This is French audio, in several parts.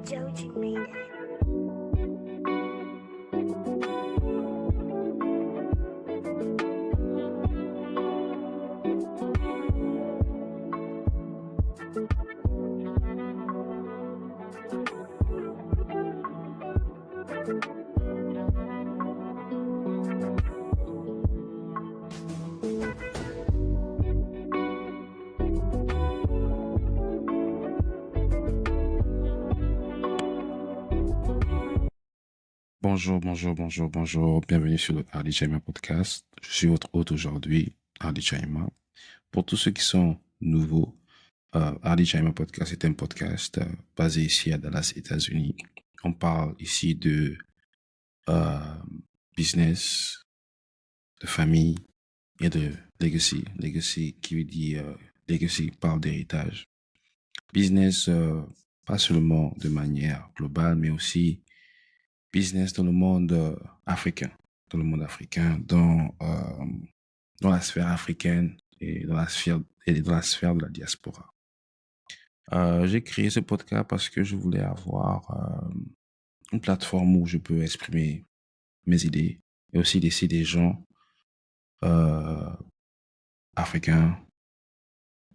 Joji made it. Bonjour, bonjour, bonjour, bonjour. Bienvenue sur le Hardy Chaima Podcast. Je suis votre hôte aujourd'hui, Hardy Chaima. Pour tous ceux qui sont nouveaux, Hardy Chaima Podcast est un podcast basé ici à Dallas, États-Unis. On parle ici de euh, business, de famille et de legacy. Legacy qui veut dire legacy parle d'héritage. Business, pas seulement de manière globale, mais aussi business dans le monde africain, dans la sphère africaine et dans la sphère de la diaspora. J'ai créé ce podcast parce que je voulais avoir une plateforme où je peux exprimer mes idées et aussi laisser des gens euh, africains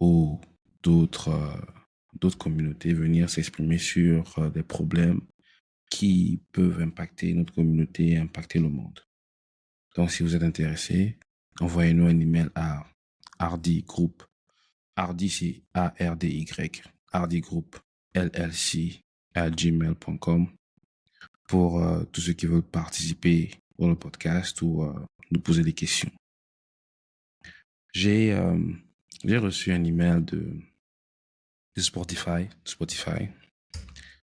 ou d'autres communautés venir s'exprimer sur des problèmes qui peuvent impacter notre communauté et impacter le monde. Donc, si vous êtes intéressé, envoyez-nous un email à Hardy Group. Hardy, c'est A-R-D-Y. Hardy Group, LLC, @gmail.com pour tous ceux qui veulent participer dans le podcast ou nous poser des questions. J'ai reçu un email de Spotify.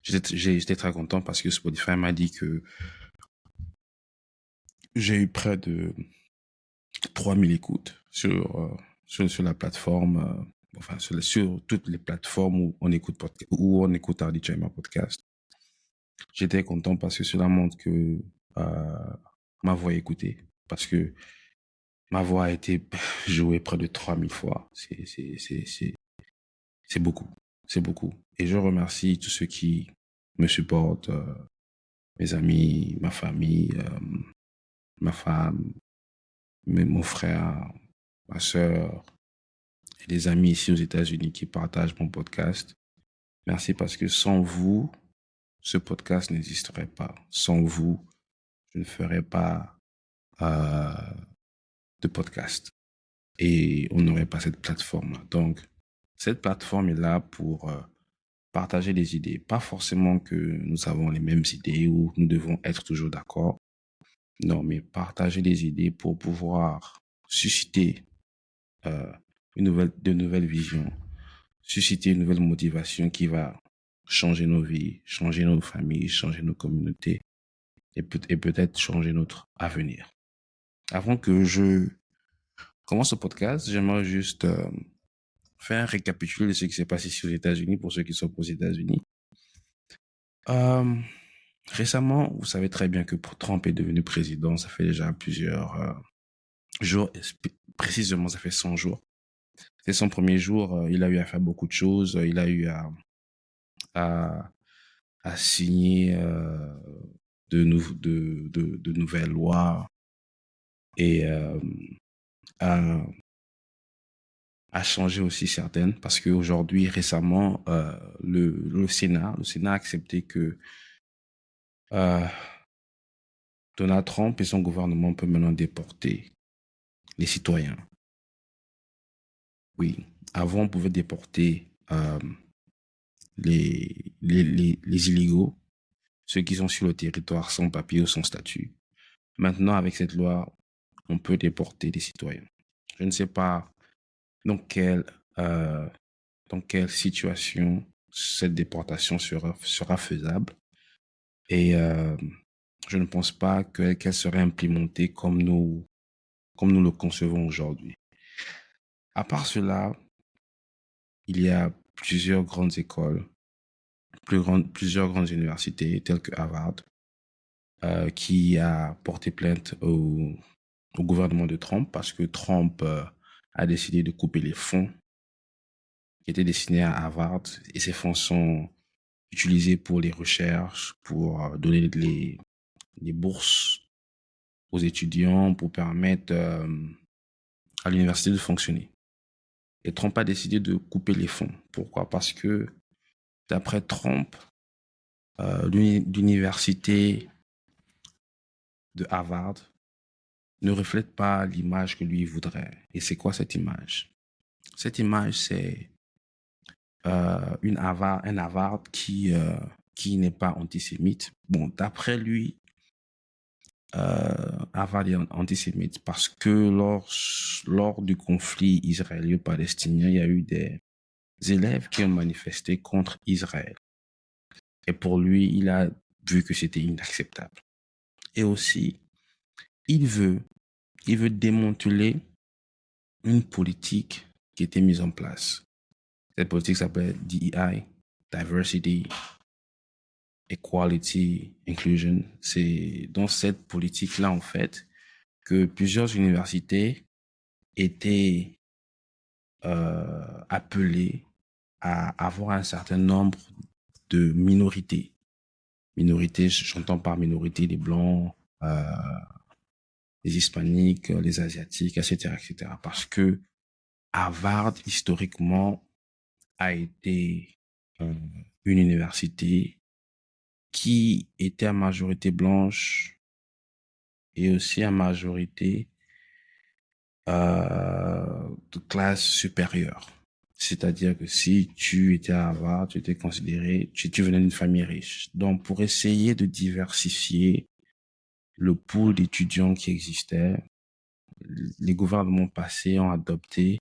J'étais très content parce que Spotify m'a dit que j'ai eu près de 3000 écoutes sur la plateforme, sur toutes les plateformes où on écoute Hardy Chaima Podcast. J'étais content parce que cela montre que ma voix est écoutée, parce que ma voix a été jouée près de 3000 fois. C'est beaucoup. C'est beaucoup. Et je remercie tous ceux qui me supportent, mes amis, ma famille, ma femme, mon frère, ma sœur et des amis ici aux États-Unis qui partagent mon podcast. Merci parce que sans vous, ce podcast n'existerait pas. Sans vous, je ne ferais pas de podcast et on n'aurait pas cette plateforme-là. Donc, cette plateforme est là pour partager des idées. Pas forcément que nous avons les mêmes idées ou nous devons être toujours d'accord. Non, mais partager des idées pour pouvoir susciter de nouvelles visions, susciter une nouvelle motivation qui va changer nos vies, changer nos familles, changer nos communautés et peut-être changer notre avenir. Avant que je commence ce podcast, j'aimerais juste faire un récapitulé de ce qui s'est passé ici aux États-Unis pour ceux qui sont aux États-Unis. Récemment, vous savez très bien que Trump est devenu président. Ça fait déjà plusieurs jours, précisément ça fait 100 jours. C'était son premier jour, il a eu à faire beaucoup de choses. Il a eu à signer de nouvelles lois et à changer aussi certaines, parce qu'aujourd'hui, récemment, le Sénat a accepté que Donald Trump et son gouvernement peuvent maintenant déporter les citoyens. Oui, avant, on pouvait déporter les illégaux, ceux qui sont sur le territoire sans papier ou sans statut. Maintenant, avec cette loi, on peut déporter des citoyens. Je ne sais pas dans quelle situation cette déportation sera faisable. Et je ne pense pas qu'elle serait implémentée comme nous le concevons aujourd'hui. À part cela, il y a plusieurs grandes écoles, plusieurs grandes universités telles que Harvard, qui a porté plainte au gouvernement de Trump parce que Trump a décidé de couper les fonds qui étaient destinés à Harvard et ces fonds sont utilisés pour les recherches, pour donner les bourses aux étudiants, pour permettre à l'université de fonctionner. Et Trump a décidé de couper les fonds. Pourquoi? Parce que d'après Trump, l'université de Harvard ne reflète pas l'image que lui voudrait. Et c'est quoi cette image? Cette image, c'est un Harvard qui n'est pas antisémite. Bon, d'après lui, Harvard est antisémite parce que lors du conflit israélo-palestinien, il y a eu des élèves qui ont manifesté contre Israël. Et pour lui, il a vu que c'était inacceptable. Et aussi, il veut démanteler une politique qui était mise en place. Cette politique s'appelle DEI, Diversity, Equality, Inclusion. C'est dans cette politique-là, en fait, que plusieurs universités étaient appelées à avoir un certain nombre de minorités. Minorités, j'entends par minorité les blancs, les hispaniques, les asiatiques, etc., etc. Parce que Harvard, historiquement, a été une université qui était à majorité blanche et aussi à majorité de classe supérieure. C'est-à-dire que si tu étais à Harvard, tu étais considéré, tu venais d'une famille riche. Donc, pour essayer de diversifier le pool d'étudiants qui existait, les gouvernements passés ont adopté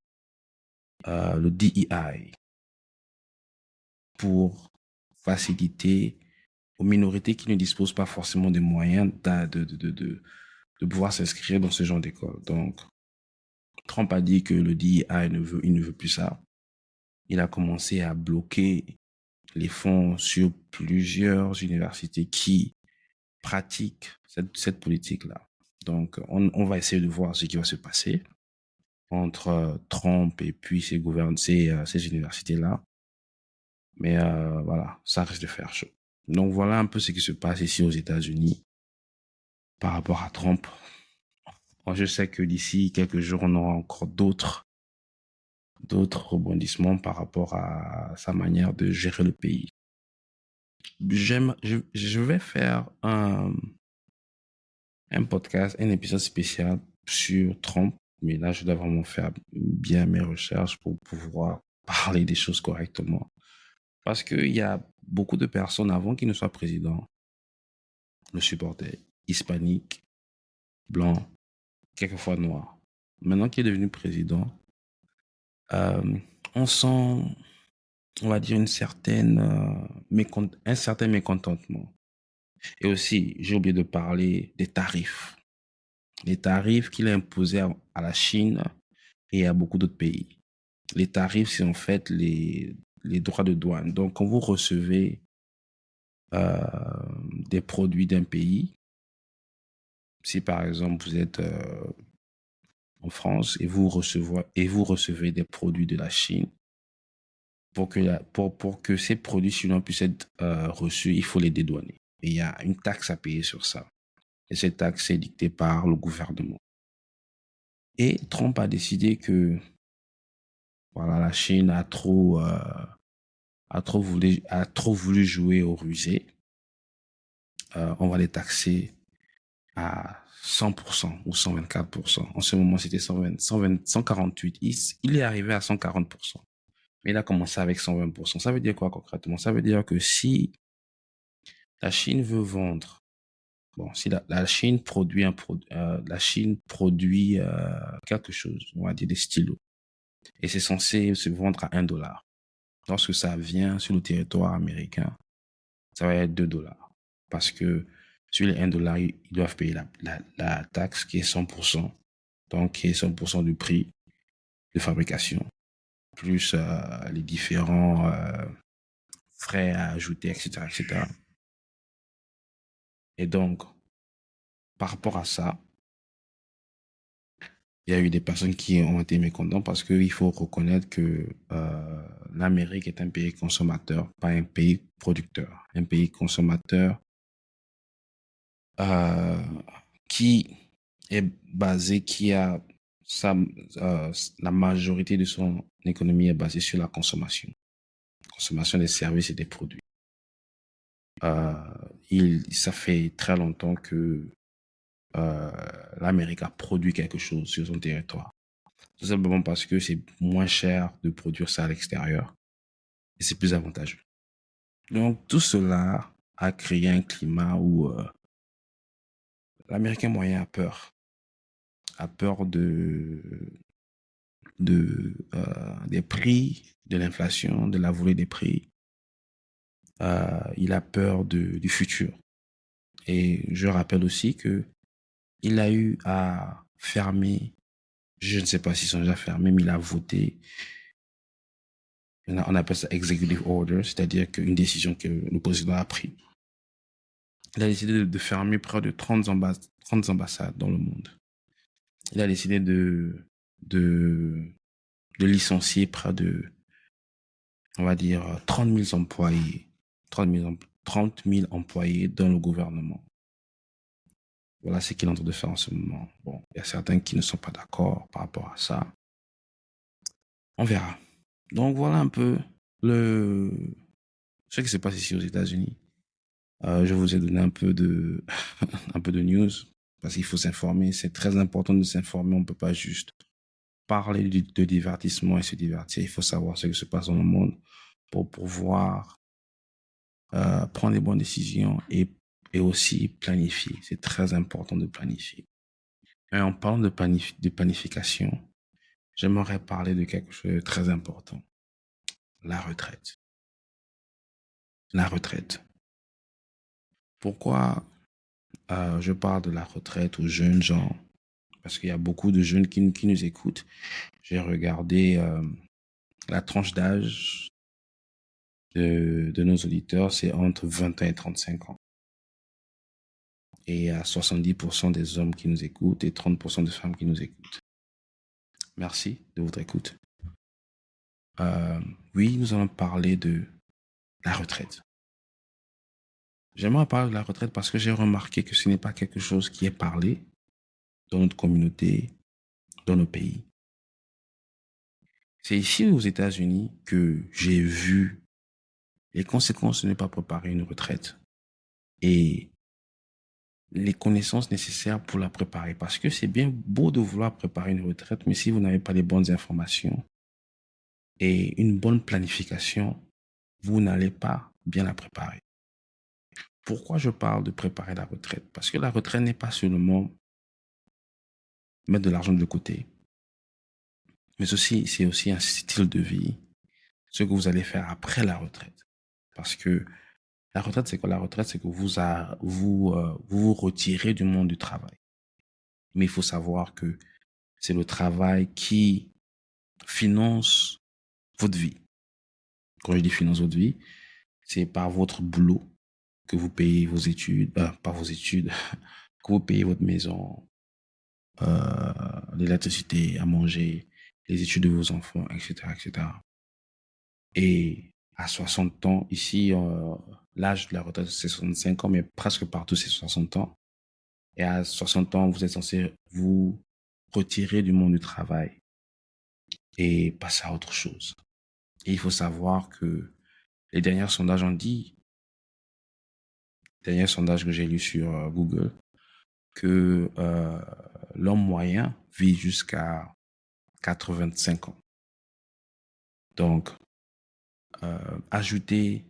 le DEI pour faciliter aux minorités qui ne disposent pas forcément des moyens de pouvoir s'inscrire dans ce genre d'école. Donc, Trump a dit que le DEI il ne veut plus ça. Il a commencé à bloquer les fonds sur plusieurs universités qui pratiquent cette politique-là. Donc, on va essayer de voir ce qui va se passer entre Trump et puis ces universités-là. Mais voilà, ça risque de faire chaud. Donc, voilà un peu ce qui se passe ici aux États-Unis par rapport à Trump. Moi, je sais que d'ici quelques jours, on aura encore d'autres rebondissements par rapport à sa manière de gérer le pays. Je vais faire un podcast, un épisode spécial sur Trump, mais là, je dois vraiment faire bien mes recherches pour pouvoir parler des choses correctement. Parce qu'il y a beaucoup de personnes avant qu'il ne soit président, le supportaient, hispaniques, blancs, quelquefois noirs. Maintenant qu'il est devenu président, on sent, on va dire, un certain mécontentement. Et aussi, j'ai oublié de parler des tarifs. Les tarifs qu'il a imposés à la Chine et à beaucoup d'autres pays. Les tarifs, c'est en fait les droits de douane. Donc, quand vous recevez des produits d'un pays, si par exemple vous êtes en France et vous recevez des produits de la Chine, pour que ces produits chinois puissent être reçus, il faut les dédouaner. Et il y a une taxe à payer sur ça. Et cette taxe est dictée par le gouvernement. Et Trump a décidé que voilà, la Chine a trop voulu jouer au rusé. On va les taxer à 100% ou 124%. En ce moment, c'était 148. Il est arrivé à 140%. Mais il a commencé avec 120%. Ça veut dire quoi concrètement? Ça veut dire que si la Chine veut vendre, bon, si la Chine produit quelque chose, on va dire des stylos, et c'est censé se vendre à $1. Lorsque ça vient sur le territoire américain, ça va être $2. Parce que sur les $1, ils doivent payer la taxe qui est 100%, donc qui est 100% du prix de fabrication, plus les différents frais à ajouter, etc., etc. Et donc, par rapport à ça, il y a eu des personnes qui ont été mécontentes parce qu'il faut reconnaître que l'Amérique est un pays consommateur, pas un pays producteur. Un pays consommateur euh, qui est basé, qui a sa, la majorité de son économie est basée sur la consommation. Consommation des services et des produits. Ça fait très longtemps que euh, l'Amérique a produit quelque chose sur son territoire. Tout simplement parce que c'est moins cher de produire ça à l'extérieur et c'est plus avantageux. Donc tout cela a créé un climat où l'Américain moyen a peur des prix, de l'inflation, de la volée des prix. Il a peur du futur. Et je rappelle aussi que il a eu à fermer, je ne sais pas s'ils sont déjà fermés, mais il a voté, on appelle ça executive order, c'est-à-dire qu'une décision que le président a prise. Il a décidé de fermer près de 30 ambassades dans le monde. Il a décidé de licencier près de, on va dire, 30 000 employés, 30 000 employés dans le gouvernement. Voilà ce qu'il est en train de faire en ce moment. Bon, il y a certains qui ne sont pas d'accord par rapport à ça. On verra. Donc voilà un peu ce qui se passe ici aux États-Unis. Je vous ai donné un peu de, un peu de news parce qu'il faut s'informer. C'est très important de s'informer. On ne peut pas juste parler de divertissement et se divertir. Il faut savoir ce qui se passe dans le monde pour pouvoir prendre les bonnes décisions et aussi planifier. C'est très important de planifier. Et en parlant de planification, j'aimerais parler de quelque chose de très important. La retraite. La retraite. Pourquoi je parle de la retraite aux jeunes gens? Parce qu'il y a beaucoup de jeunes qui nous écoutent. J'ai regardé la tranche d'âge de nos auditeurs, c'est entre 21 et 35 ans. Et il y a 70% des hommes qui nous écoutent et 30% des femmes qui nous écoutent. Merci de votre écoute. Oui, nous allons parler de la retraite. J'aimerais parler de la retraite parce que j'ai remarqué que ce n'est pas quelque chose qui est parlé dans notre communauté, dans nos pays. C'est ici aux États-Unis que j'ai vu les conséquences de ne pas préparer une retraite et les connaissances nécessaires pour la préparer. Parce que c'est bien beau de vouloir préparer une retraite, mais si vous n'avez pas les bonnes informations et une bonne planification, vous n'allez pas bien la préparer. Pourquoi je parle de préparer la retraite? Parce que la retraite n'est pas seulement mettre de l'argent de côté, mais aussi, c'est aussi un style de vie, ce que vous allez faire après la retraite. Parce que la retraite, c'est quoi? La retraite, c'est que vous retirez du monde du travail. Mais il faut savoir que c'est le travail qui finance votre vie. Quand je dis finance votre vie, c'est par votre boulot que vous payez vos études, pas vos études, que vous payez votre maison, l'électricité, à manger, les études de vos enfants, etc., etc. Et à 60 ans, ici, l'âge de la retraite, c'est 65 ans, mais presque partout, c'est 60 ans. Et à 60 ans, vous êtes censé vous retirer du monde du travail et passer à autre chose. Et il faut savoir que les derniers sondages ont dit, dernier sondage que j'ai lu sur Google, que l'homme moyen vit jusqu'à 85 ans. Donc, ajoutez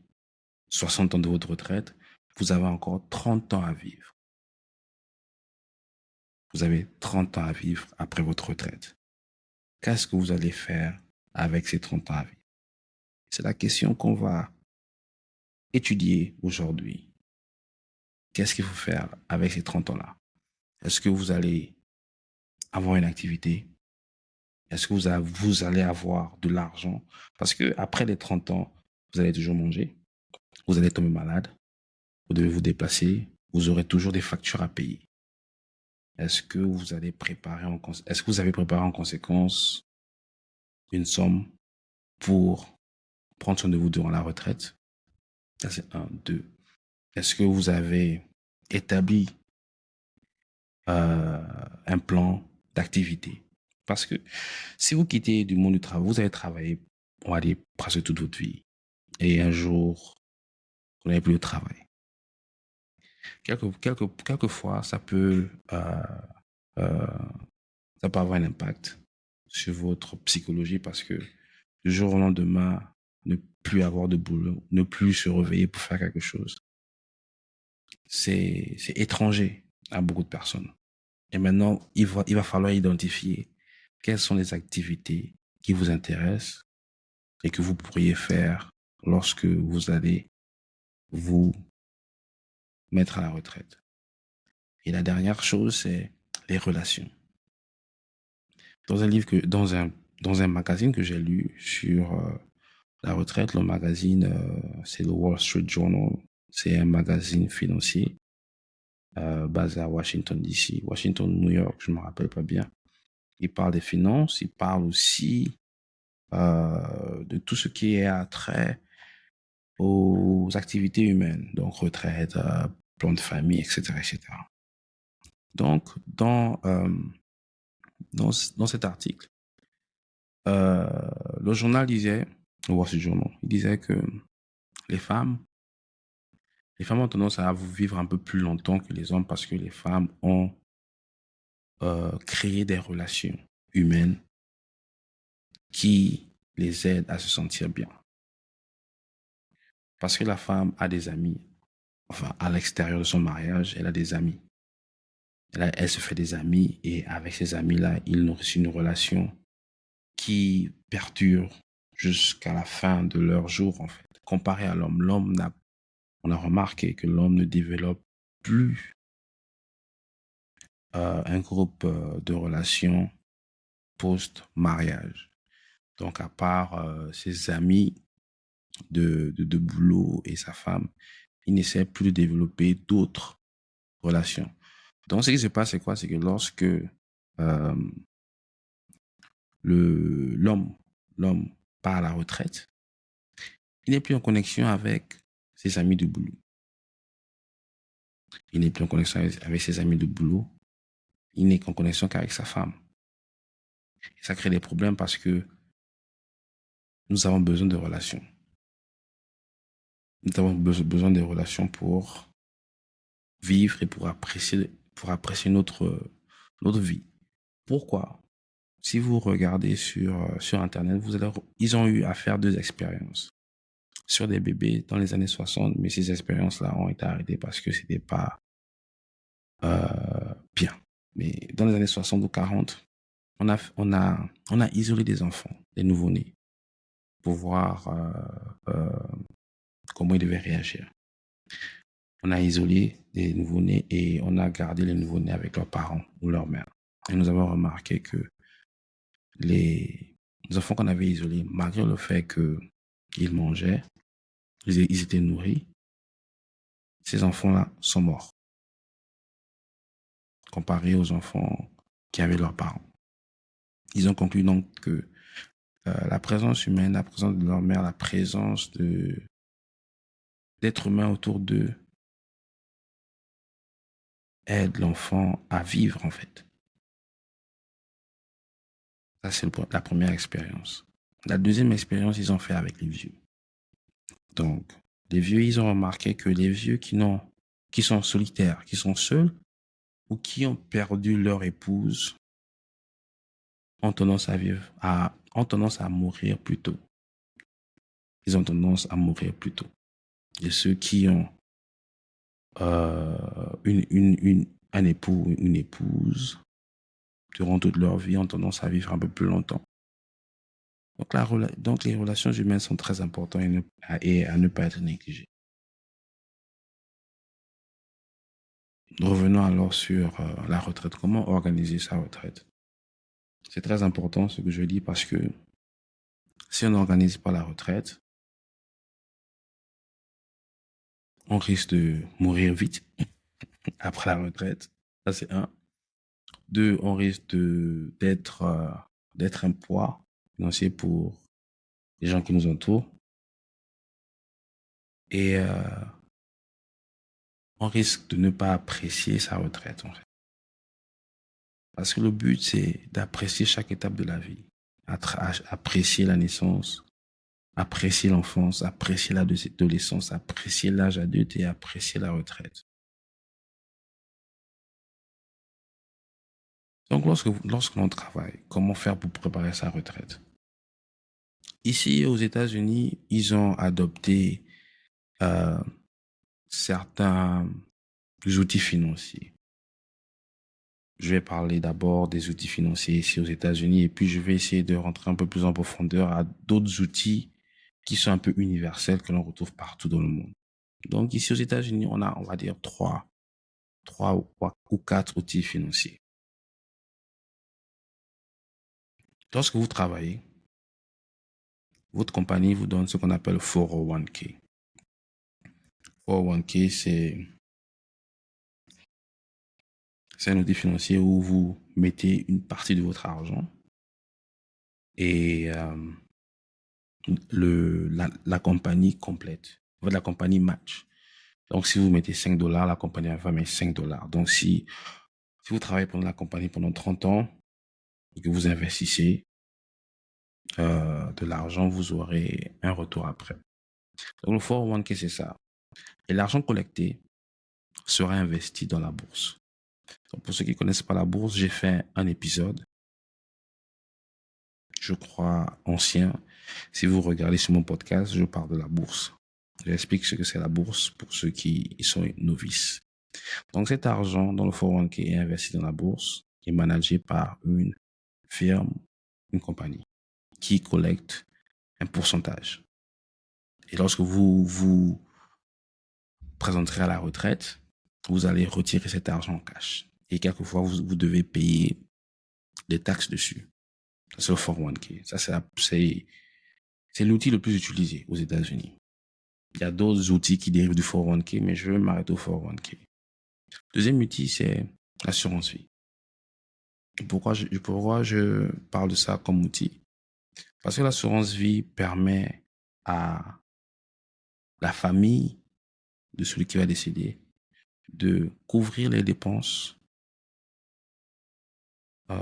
60 ans de votre retraite, vous avez encore 30 ans à vivre. Vous avez 30 ans à vivre après votre retraite. Qu'est-ce que vous allez faire avec ces 30 ans à vivre? C'est la question qu'on va étudier aujourd'hui. Qu'est-ce qu'il faut faire avec ces 30 ans-là? Est-ce que vous allez avoir une activité? Est-ce que vous allez avoir de l'argent? Parce que après les 30 ans, vous allez toujours manger. vous allez tomber malade, vous devez vous déplacer, vous aurez toujours des factures à payer. Est-ce que vous avez préparé en conséquence une somme pour prendre soin de vous durant la retraite? Ça, c'est un. Deux, est-ce que vous avez établi un plan d'activité? Parce que si vous quittez du monde du travail, vous allez travailler, on va dire, presque toute votre vie. Et un jour, vous n'avez plus de travail. Quelquefois, euh, ça peut avoir un impact sur votre psychologie parce que du jour au lendemain, ne plus avoir de boulot, ne plus se réveiller pour faire quelque chose, c'est étranger à beaucoup de personnes. Et maintenant, il va falloir identifier quelles sont les activités qui vous intéressent et que vous pourriez faire lorsque vous allez vous mettre à la retraite. Et la dernière chose, c'est les relations. Dans un magazine que j'ai lu sur la retraite, le magazine, c'est le Wall Street Journal. C'est un magazine financier basé à Washington, D.C., Washington, New York, je ne me rappelle pas bien. Il parle des finances, il parle aussi de tout ce qui est attrait aux activités humaines, donc retraite, plan de famille, etc., etc. Donc, dans cet article, le journal disait, le Wall Street Journal, il disait que les femmes, les femmes ont tendance à vivre un peu plus longtemps que les hommes parce que les femmes ont créé des relations humaines qui les aident à se sentir bien. Parce que la femme a des amis, enfin, à l'extérieur de son mariage, elle a des amis. Elle se fait des amis et avec ces amis-là, ils nourrissent une relation qui perdure jusqu'à la fin de leur jour, en fait. Comparé à l'homme, on a remarqué que l'homme ne développe plus un groupe de relations post-mariage. Donc, à part ses amis de boulot et sa femme, il n'essaie plus de développer d'autres relations. Donc, ce qui se passe, c'est quoi? C'est que lorsque l'homme part à la retraite, il n'est plus en connexion avec ses amis de boulot. Il n'est plus en connexion avec ses amis de boulot. Il n'est qu'en connexion qu'avec sa femme. Et ça crée des problèmes parce que nous avons besoin de relations. Nous avons besoin de relations pour vivre et pour apprécier notre vie. Pourquoi? Si vous regardez sur Internet, ils ont eu à faire 2 expériences sur des bébés dans les années 60, mais ces expériences-là ont été arrêtées parce que c'était pas bien. Mais dans les années 60 ou 40, on a isolé des enfants, des nouveau-nés, pour voir comment ils devaient réagir. On a isolé des nouveau-nés et on a gardé les nouveau-nés avec leurs parents ou leur mère. Et nous avons remarqué que les enfants qu'on avait isolés, malgré le fait qu'ils mangeaient, ils étaient nourris, ces enfants-là sont morts, comparés aux enfants qui avaient leurs parents. Ils ont conclu donc que la présence humaine, la présence de leur mère, la présence d'êtres humains autour d'eux aide l'enfant à vivre en fait. Ça, c'est la première expérience. La deuxième expérience, ils ont fait avec les vieux. Donc, les vieux, ils ont remarqué que les vieux qui sont solitaires, qui sont seuls ou qui ont perdu leur épouse ont tendance à mourir plus tôt. Ils ont tendance à mourir plus tôt. Et ceux qui ont un époux ou une épouse durant toute leur vie ont tendance à vivre un peu plus longtemps. Donc les relations humaines sont très importantes et à ne pas être négligées. Revenons alors sur la retraite. Comment organiser sa retraite? C'est très important ce que je dis parce que si on n'organise pas la retraite, on risque de mourir vite après la retraite. Ça, c'est un. Deux, on risque d'être un poids financier pour les gens qui nous entourent. Et on risque de ne pas apprécier sa retraite, en fait. Parce que le but, c'est d'apprécier chaque étape de la vie. Apprécier la naissance, apprécier l'enfance, apprécier l'adolescence, apprécier l'âge adulte et apprécier la retraite. Donc, lorsque l'on travaille, comment faire pour préparer sa retraite? Ici, aux États-Unis, ils ont adopté euh, certains outils financiers. Je vais parler d'abord des outils financiers ici aux États-Unis et puis je vais essayer de rentrer un peu plus en profondeur à d'autres outils qui sont un peu universels que l'on retrouve partout dans le monde. Donc ici aux États-Unis, on a, on va dire, trois ou quatre outils financiers. Lorsque vous travaillez, votre compagnie vous donne ce qu'on appelle le 401k. 401k, c'est un outil financier où vous mettez une partie de votre argent et la compagnie complète. En fait, la compagnie match. Donc, si vous mettez $5, la compagnie va mettre $5. Donc, si vous travaillez pour la compagnie pendant 30 ans et que vous investissez de l'argent, vous aurez un retour après. Donc, le 401k, c'est ça. Et l'argent collecté sera investi dans la bourse. Donc, pour ceux qui ne connaissent pas la bourse, j'ai fait un épisode, je crois, ancien. Si vous regardez sur mon podcast, je parle de la bourse. J'explique ce que c'est la bourse pour ceux qui sont novices. Donc, cet argent dans le 401k est investi dans la bourse, qui est managé par une firme, une compagnie, qui collecte un pourcentage. Et lorsque vous vous présenterez à la retraite, vous allez retirer cet argent en cash. Et quelquefois, vous devez payer des taxes dessus. Ça, c'est le 401k. Ça, c'est l'outil le plus utilisé aux États-Unis. Il y a d'autres outils qui dérivent du 401k, mais je vais m'arrêter au 401k. Deuxième outil, c'est l'assurance vie. Pourquoi je parle de ça comme outil? Parce que l'assurance vie permet à la famille de celui qui va décéder de couvrir les dépenses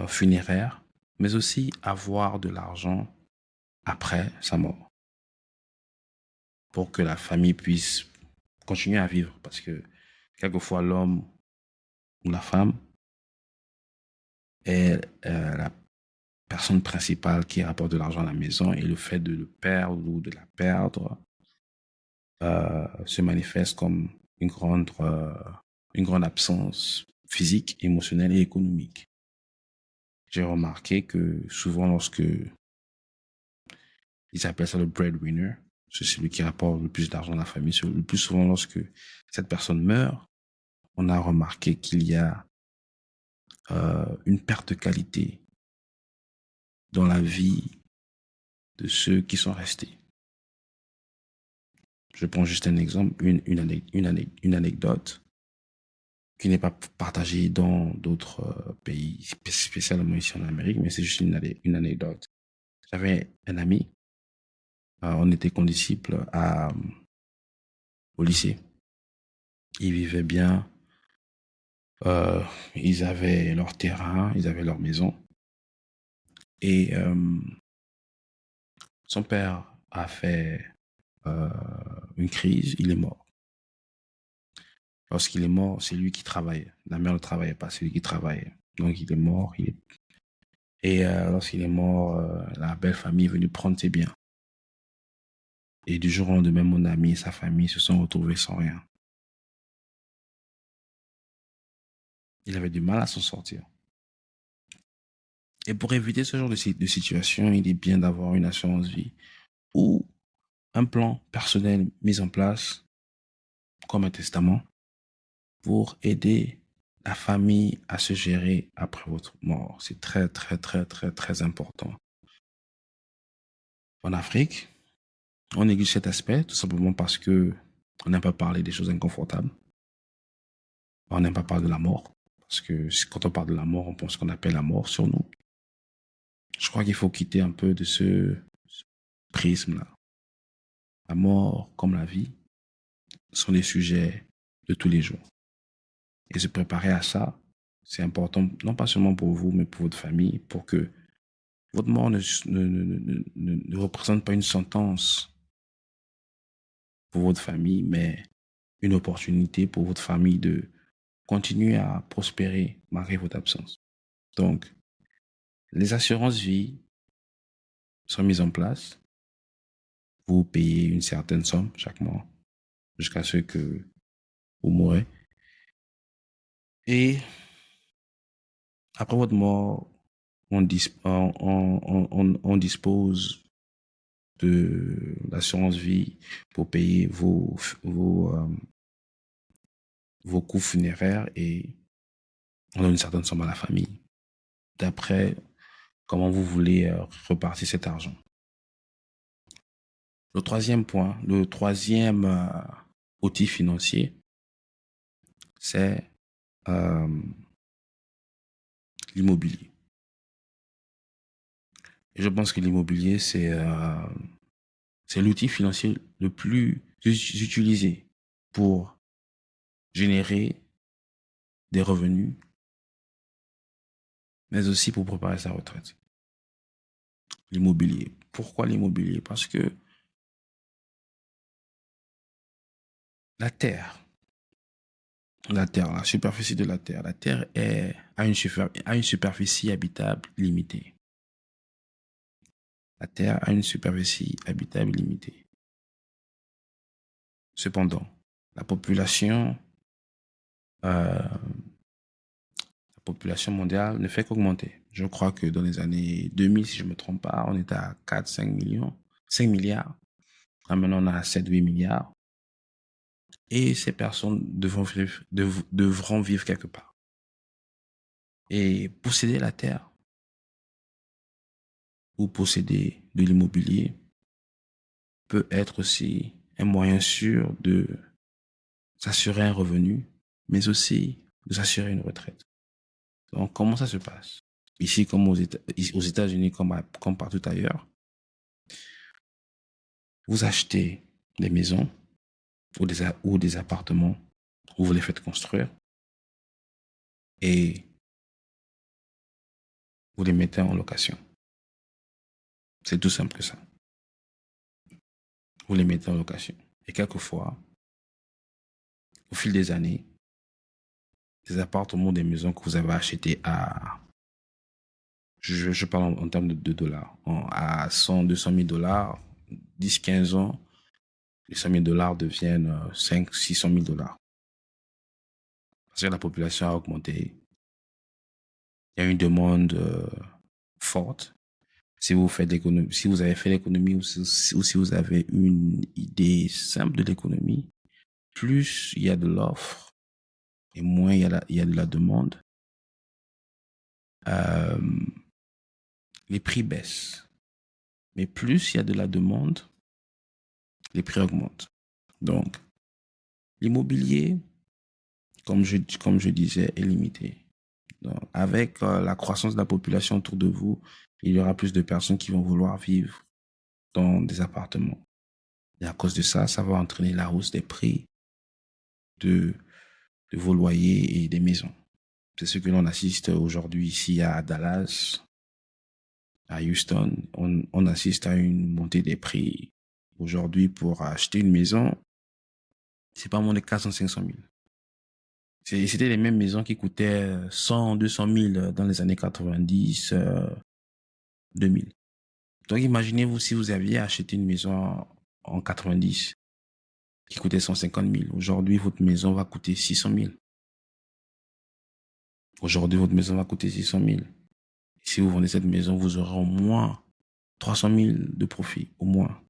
funéraires, mais aussi avoir de l'argent après sa mort pour que la famille puisse continuer à vivre. Parce que quelquefois, l'homme ou la femme est la personne principale qui rapporte de l'argent à la maison et le fait de le perdre ou de la perdre se manifeste comme une grande absence physique, émotionnelle et économique. J'ai remarqué que souvent lorsque ils appellent ça le breadwinner, c'est celui qui rapporte le plus d'argent à la famille, le plus souvent lorsque cette personne meurt, on a remarqué qu'il y a une perte de qualité dans la vie de ceux qui sont restés. Je prends juste un exemple, une anecdote qui n'est pas partagée dans d'autres pays, spécialement ici en Amérique, mais c'est juste une anecdote. J'avais un ami, on était condisciples au lycée. Ils vivaient bien, ils avaient leur terrain, ils avaient leur maison. Et son père a fait une crise, il est mort. Lorsqu'il est mort, c'est lui qui travaille. La mère ne travaillait pas, c'est lui qui travaillait. Donc il est mort. Et lorsqu'il est mort, la belle famille est venue prendre ses biens. Et du jour au lendemain, mon ami et sa famille se sont retrouvés sans rien. Il avait du mal à s'en sortir. Et pour éviter ce genre de situation, il est bien d'avoir une assurance vie ou un plan personnel mis en place comme un testament pour aider la famille à se gérer après votre mort. C'est très, très, très, très, très important. En Afrique, on néglige cet aspect tout simplement parce que On n'aime pas parler des choses inconfortables. On n'aime pas parler de la mort. Parce que quand on parle de la mort, on pense qu'on appelle la mort sur nous. Je crois qu'il faut quitter un peu de ce prisme-là. La mort, comme la vie, sont des sujets de tous les jours. Et se préparer à ça, c'est important, non pas seulement pour vous, mais pour votre famille, pour que votre mort ne représente pas une sentence pour votre famille, mais une opportunité pour votre famille de continuer à prospérer malgré votre absence. Donc, les assurances vie sont mises en place. Vous payez une certaine somme chaque mois jusqu'à ce que vous mourrez. Et après votre mort, on dispose de l'assurance vie pour payer vos coûts funéraires et on donne une certaine somme à la famille d'après comment vous voulez repartir cet argent. Le troisième point, le troisième outil financier, c'est l'immobilier. Et je pense que l'immobilier, c'est l'outil financier le plus utilisé pour générer des revenus, mais aussi pour préparer sa retraite. L'immobilier. Pourquoi l'immobilier? Parce que la terre, la superficie de la terre a une superficie habitable limitée. La terre a une superficie habitable limitée. Cependant, la population mondiale ne fait qu'augmenter. Je crois que dans les années 2000, si je ne me trompe pas, on était à 4-5 millions, 5 milliards. Maintenant, on est à 7-8 milliards. Et ces personnes devront vivre quelque part. Et posséder la terre ou posséder de l'immobilier peut être aussi un moyen sûr de s'assurer un revenu, mais aussi de s'assurer une retraite. Donc, comment ça se passe? Ici, comme aux États-Unis, comme partout ailleurs, vous achetez des maisons ou des appartements où vous les faites construire et vous les mettez en location. C'est tout simple que ça. Vous les mettez en location. Et quelquefois, au fil des années, des appartements, des maisons que vous avez achetées à, je parle en termes de dollars, à 100, 200 000 dollars, 10, 15 ans, les 100 000 dollars deviennent 5, 600 000 dollars. Parce que la population a augmenté. Il y a une demande forte. Si vous avez fait l'économie ou si vous avez une idée simple de l'économie, plus il y a de l'offre et moins il y a de la demande, les prix baissent. Mais plus il y a de la demande, les prix augmentent. Donc, l'immobilier, comme je disais, est limité. Donc, avec la croissance de la population autour de vous, il y aura plus de personnes qui vont vouloir vivre dans des appartements. Et à cause de ça, ça va entraîner la hausse des prix de vos loyers et des maisons. C'est ce que l'on assiste aujourd'hui ici à Dallas, à Houston. On assiste à une montée des prix. Aujourd'hui, pour acheter une maison, c'est pas moins de 400, 500 000. C'était les mêmes maisons qui coûtaient 100, 200 000 dans les années 90, 2000. Donc imaginez-vous si vous aviez acheté une maison en 90 qui coûtait 150 000. Aujourd'hui, votre maison va coûter 600 000. Aujourd'hui, votre maison va coûter 600 000. Et si vous vendez cette maison, vous aurez au moins 300 000 de profit, au moins.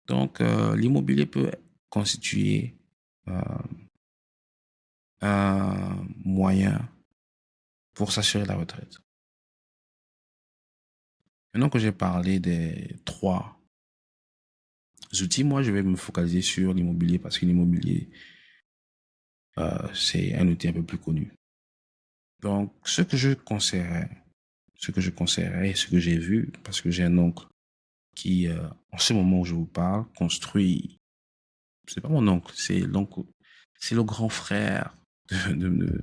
Donc, l'immobilier peut constituer un moyen pour s'assurer la retraite. Maintenant que j'ai parlé des trois outils. Moi, je vais me focaliser sur l'immobilier parce que l'immobilier, c'est un outil un peu plus connu. Donc, ce que je conseillerais et ce que j'ai vu, parce que j'ai un oncle qui, en ce moment où je vous parle, construit, c'est pas mon oncle, c'est le grand frère de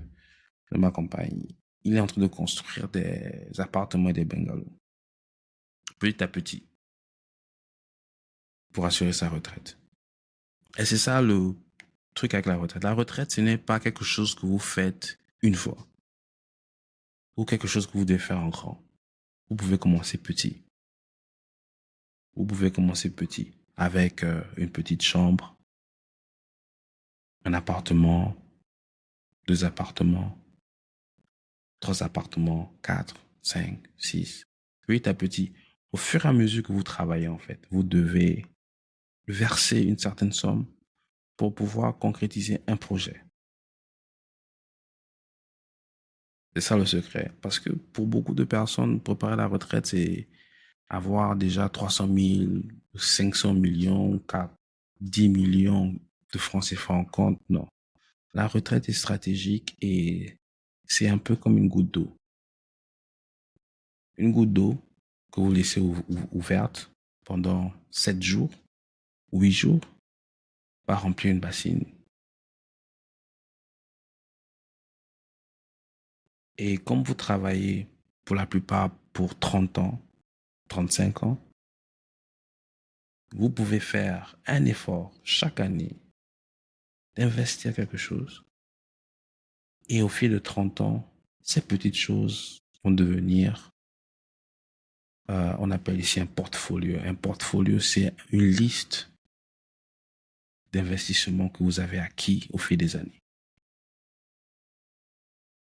ma compagne. Il est en train de construire des appartements et des bungalows, petit à petit, pour assurer sa retraite. Et c'est ça le truc avec la retraite. La retraite, ce n'est pas quelque chose que vous faites une fois ou quelque chose que vous devez faire en grand. Vous pouvez commencer petit. Vous pouvez commencer petit avec une petite chambre, un appartement, deux appartements, trois appartements, quatre, cinq, six. Petit à petit, au fur et à mesure que vous travaillez, en fait, vous devez verser une certaine somme pour pouvoir concrétiser un projet. C'est ça le secret. Parce que pour beaucoup de personnes, préparer la retraite, c'est avoir déjà 300 000, 500 millions, 4, 10 millions de francs CFA en compte. Non. La retraite est stratégique et c'est un peu comme une goutte d'eau. Une goutte d'eau que vous laissez ouverte pendant 7 jours, 8 jours, va remplir une bassine. Et comme vous travaillez pour la plupart pour 30 ans, 35 ans, vous pouvez faire un effort chaque année d'investir quelque chose. Et au fil de 30 ans, ces petites choses vont devenir, on appelle ici un portfolio. Un portfolio, c'est une liste d'investissements que vous avez acquis au fil des années.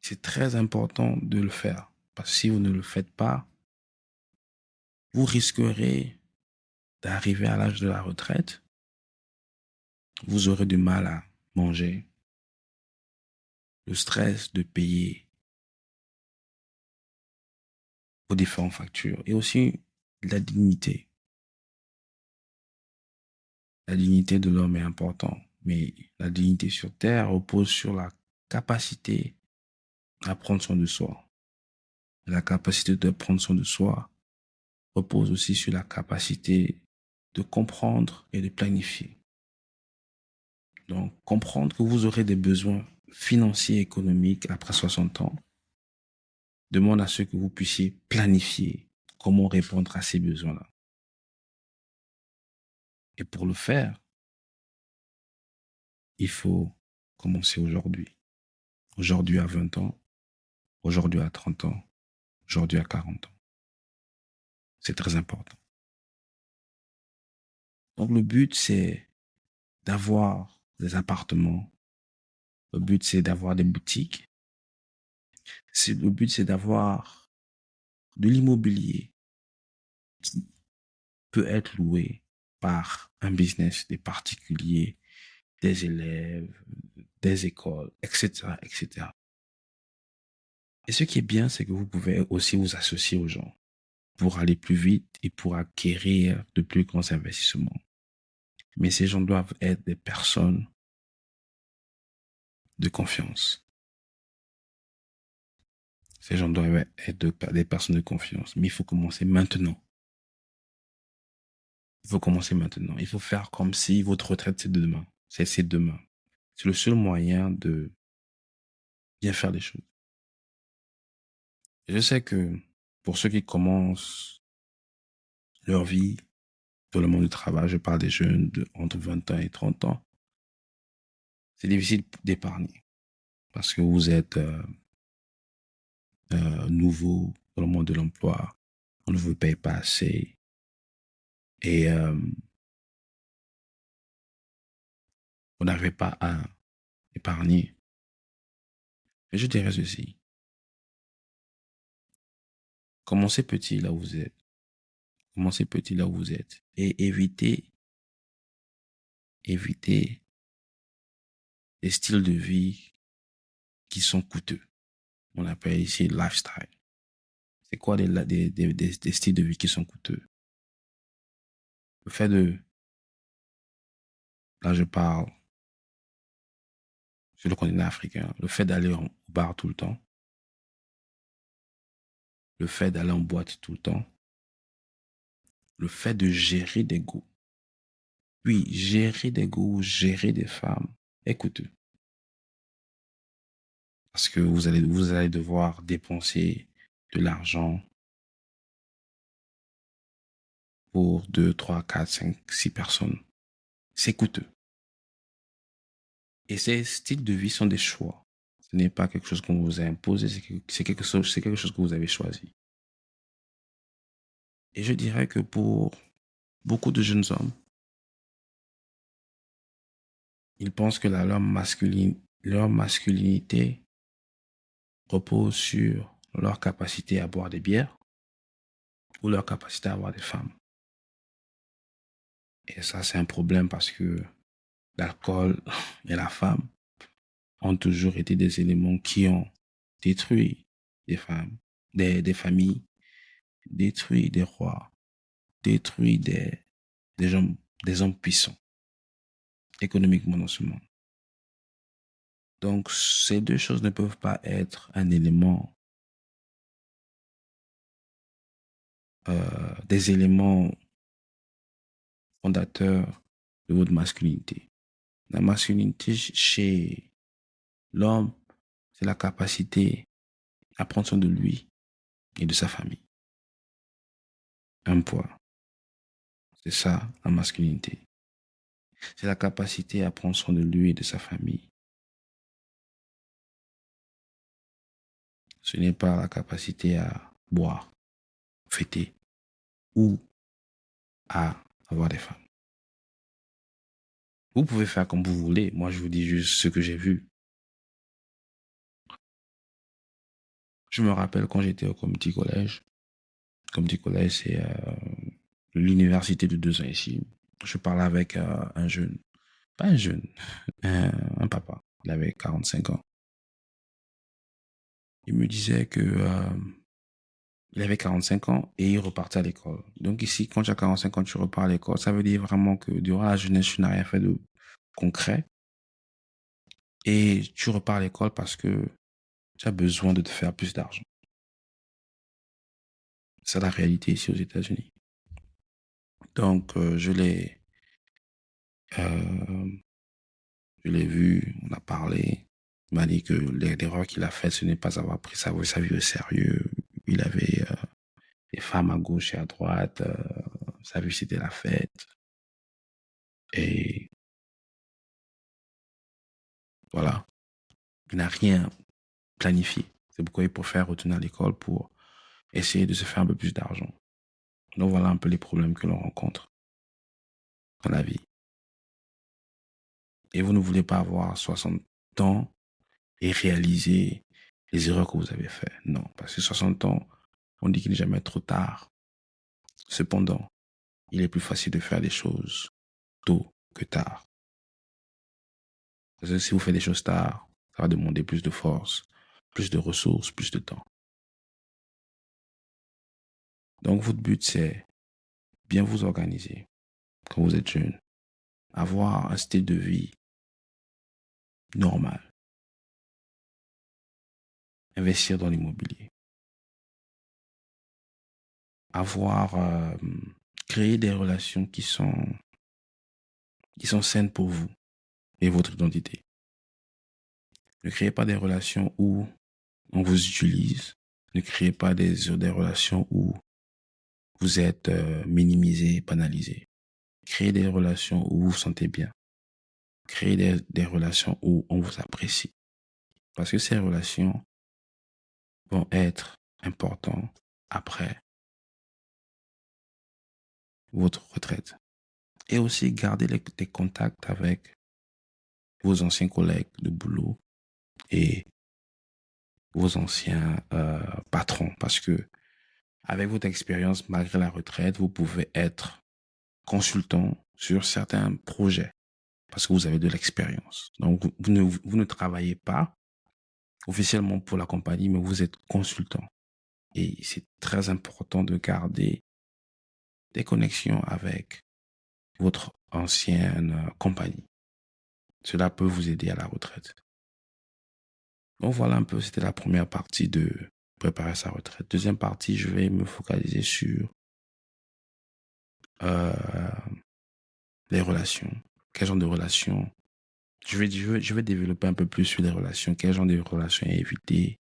C'est très important de le faire parce que si vous ne le faites pas, vous risquerez d'arriver à l'âge de la retraite. Vous aurez du mal à manger, le stress de payer vos différentes factures et aussi la dignité. La dignité de l'homme est importante, mais la dignité sur Terre repose sur la capacité à prendre soin de soi. La capacité de prendre soin de soi repose aussi sur la capacité de comprendre et de planifier. Donc, comprendre que vous aurez des besoins financiers et économiques après 60 ans demande à ce que vous puissiez planifier comment répondre à ces besoins-là. Et pour le faire, il faut commencer aujourd'hui. Aujourd'hui à 20 ans, aujourd'hui à 30 ans, aujourd'hui à 40 ans. C'est très important. Donc le but, c'est d'avoir des appartements. Le but, c'est d'avoir des boutiques. Le but, c'est d'avoir de l'immobilier qui peut être loué par un business, des particuliers, des élèves, des écoles, etc., etc. Et ce qui est bien, c'est que vous pouvez aussi vous associer aux gens pour aller plus vite et pour acquérir de plus grands investissements. Mais ces gens doivent être des personnes de confiance. Ces gens doivent être des personnes de confiance. Mais il faut commencer maintenant. Il faut commencer maintenant. Il faut faire comme si votre retraite, c'est demain. C'est demain. C'est le seul moyen de bien faire les choses. Et je sais que pour ceux qui commencent leur vie dans le monde du travail, je parle des jeunes entre 20 ans et 30 ans, c'est difficile d'épargner parce que vous êtes nouveau dans le monde de l'emploi, on ne vous paye pas assez et vous n'arrivez pas à épargner. Mais je dirais ceci, commencez petit là où vous êtes. Commencez petit là où vous êtes et évitez les styles de vie qui sont coûteux. On appelle ici lifestyle. C'est quoi des styles de vie qui sont coûteux? Le fait de Là, je parle sur le continent africain. Le fait d'aller au bar tout le temps, le fait d'aller en boîte tout le temps, le fait de gérer des goûts. Oui, gérer des goûts, gérer des femmes. Écoutez, parce que vous allez devoir dépenser de l'argent pour 2, 3, 4, 5, 6 personnes. C'est coûteux. Et ces styles de vie sont des choix. Ce n'est pas quelque chose qu'on vous a imposé, c'est quelque chose que vous avez choisi. Et je dirais que pour beaucoup de jeunes hommes, ils pensent que leur masculinité repose sur leur capacité à boire des bières ou leur capacité à avoir des femmes. Et ça, c'est un problème parce que l'alcool et la femme ont toujours été des éléments qui ont détruit des femmes, des familles, détruit des rois, détruit des hommes puissants, économiquement non seulement. Donc, ces deux choses ne peuvent pas être un élément, des éléments fondateurs de votre masculinité. La masculinité chez l'homme, c'est la capacité à prendre soin de lui et de sa famille. Un point. C'est ça, la masculinité. C'est la capacité à prendre soin de lui et de sa famille. Ce n'est pas la capacité à boire, fêter ou à avoir des femmes. Vous pouvez faire comme vous voulez. Moi, je vous dis juste ce que j'ai vu. Je me rappelle quand j'étais au community collège. Le community collège, c'est l'université de 2 ans ici. Je parlais avec un jeune, pas un jeune, un papa. Il avait 45 ans. Il me disait que il avait 45 ans et il repartait à l'école. Donc ici, quand tu as 45 ans, tu repars à l'école, ça veut dire vraiment que durant la jeunesse, tu n'as rien fait de concret. Et tu repars à l'école parce que tu as besoin de te faire plus d'argent. C'est la réalité ici aux États-Unis. Donc, euh, je l'ai vu, on a parlé. Il m'a dit que l'erreur qu'il a faite, ce n'est pas avoir pris sa vie au sérieux. Il avait des femmes à gauche et à droite. Sa vie, c'était la fête. Et voilà. Il n'a rien planifié. C'est pourquoi il préfère retourner à l'école pour essayer de se faire un peu plus d'argent. Donc voilà un peu les problèmes que l'on rencontre dans la vie. Et vous ne voulez pas avoir 60 ans et réaliser les erreurs que vous avez faites. Non, parce que 60 ans, on dit qu'il n'est jamais trop tard. Cependant, il est plus facile de faire des choses tôt que tard. Parce que si vous faites des choses tard, ça va demander plus de force, plus de ressources, plus de temps. Donc votre but, c'est bien vous organiser quand vous êtes jeune, avoir un style de vie normal, investir dans l'immobilier, créer des relations qui sont saines pour vous et votre identité. Ne créez pas des relations où on vous utilise. Ne créez pas des relations où vous êtes minimisé, banalisé. Créez des relations où vous vous sentez bien. Créez des relations où on vous apprécie. Parce que ces relations vont être importantes après votre retraite. Et aussi garder des contacts avec vos anciens collègues de boulot et vos anciens patrons. Parce que avec votre expérience, malgré la retraite, vous pouvez être consultant sur certains projets parce que vous avez de l'expérience. Donc, vous ne travaillez pas officiellement pour la compagnie, mais vous êtes consultant. Et c'est très important de garder des connexions avec votre ancienne compagnie. Cela peut vous aider à la retraite. Donc voilà un peu, c'était la première partie de préparer sa retraite. Deuxième partie, je vais me focaliser sur euh, les relations. Quel genre de relations? Je vais développer un peu plus sur les relations. Quel genre de relations à éviter?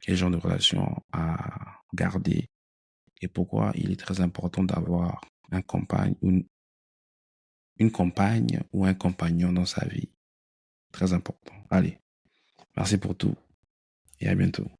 Quel genre de relations à garder? Et pourquoi il est très important d'avoir un compagne ou une compagne ou un compagnon dans sa vie. Très important. Allez, merci pour tout et à bientôt.